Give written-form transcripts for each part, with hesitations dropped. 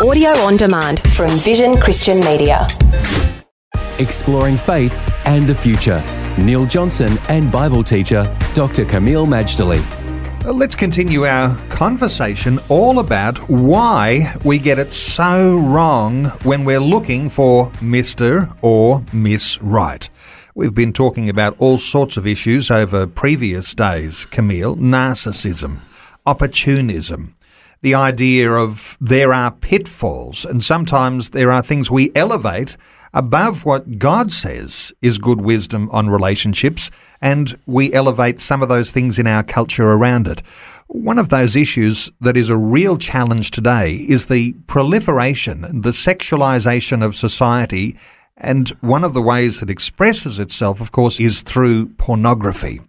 Audio on demand from Vision Christian Media. Exploring faith and the future. Neil Johnson and Bible teacher Dr. Kameel Majdali. Let's continue our conversation all about why we get it so wrong when we're looking for Mr. or Miss Right. We've been talking about all sorts of issues over previous days, Kameel. Narcissism, opportunism, the idea of there are pitfalls, and sometimes there are things we elevate above what God says is good wisdom on relationships, and we elevate some of those things in our culture around it. One of those issues that is a real challenge today is the proliferation, the sexualization of society, and one of the ways it expresses itself, of course, is through pornography.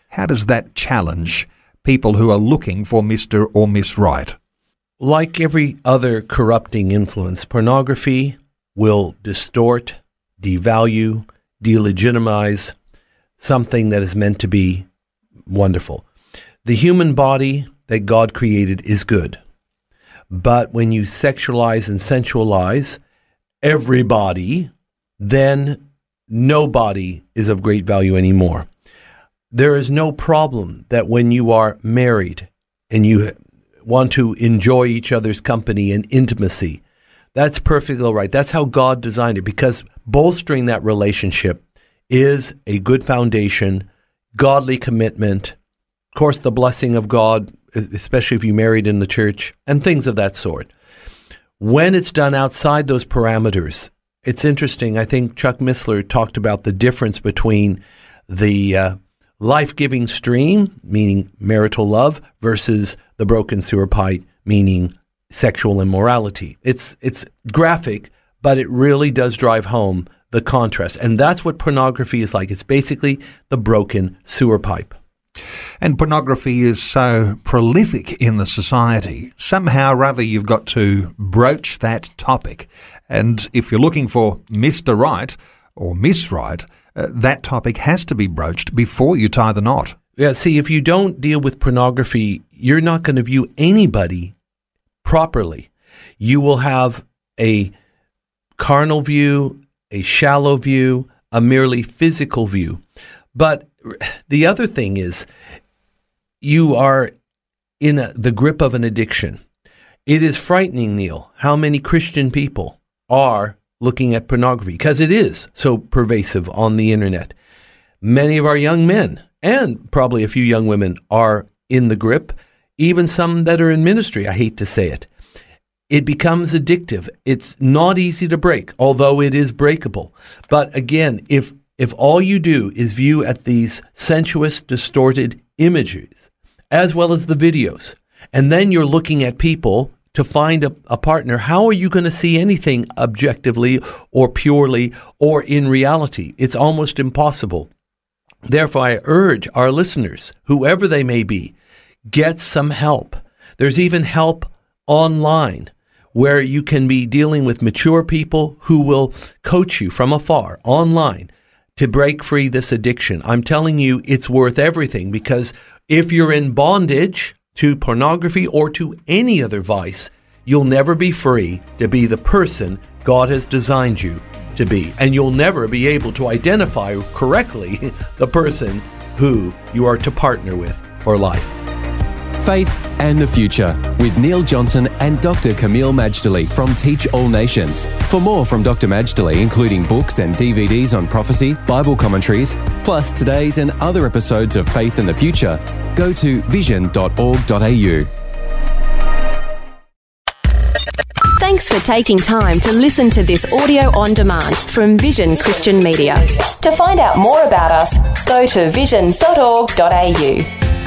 How does that challenge people who are looking for Mr. or Miss Right? Like every other corrupting influence, pornography will distort, devalue, delegitimize something that is meant to be wonderful. The human body that God created is good. But when you sexualize and sensualize everybody, then nobody is of great value anymore. There is no problem that when you are married and you want to enjoy each other's company and intimacy, that's perfectly all right. That's how God designed it, because bolstering that relationship is a good foundation, godly commitment, of course, the blessing of God, especially if you married in the church, and things of that sort. When it's done outside those parameters, it's interesting. I think Chuck Missler talked about the difference between the life-giving stream, meaning marital love, versus the broken sewer pipe, meaning sexual immorality. It's graphic, but it really does drive home the contrast. And that's what pornography is like. It's basically the broken sewer pipe. And pornography is so prolific in the society. Somehow or other you've got to broach that topic. And if you're looking for Mr. Right or Miss Right, that topic has to be broached before you tie the knot. Yeah, see, if you don't deal with pornography, you're not going to view anybody properly. You will have a carnal view, a shallow view, a merely physical view. But the other thing is, you are in the grip of an addiction. It is frightening, Neil, how many Christian people are looking at pornography, because it is so pervasive on the internet. Many of our young men, and probably a few young women, are in the grip, even some that are in ministry, I hate to say it. It becomes addictive. It's not easy to break, although it is breakable. But again, if all you do is view at these sensuous, distorted images, as well as the videos, and then you're looking at people to find a partner, how are you going to see anything objectively or purely or in reality? It's almost impossible. Therefore, I urge our listeners, whoever they may be, get some help. There's even help online where you can be dealing with mature people who will coach you from afar online to break free this addiction. I'm telling you, it's worth everything, because if you're in bondage to pornography or to any other vice, you'll never be free to be the person God has designed you to be. And you'll never be able to identify correctly the person who you are to partner with for life. Faith and the Future with Neil Johnson and Dr. Kameel Majdali from Teach All Nations. For more from Dr. Majdali, including books and DVDs on prophecy, Bible commentaries, plus today's and other episodes of Faith and the Future, go to vision.org.au. Thanks for taking time to listen to this audio on demand from Vision Christian Media. To find out more about us, go to vision.org.au.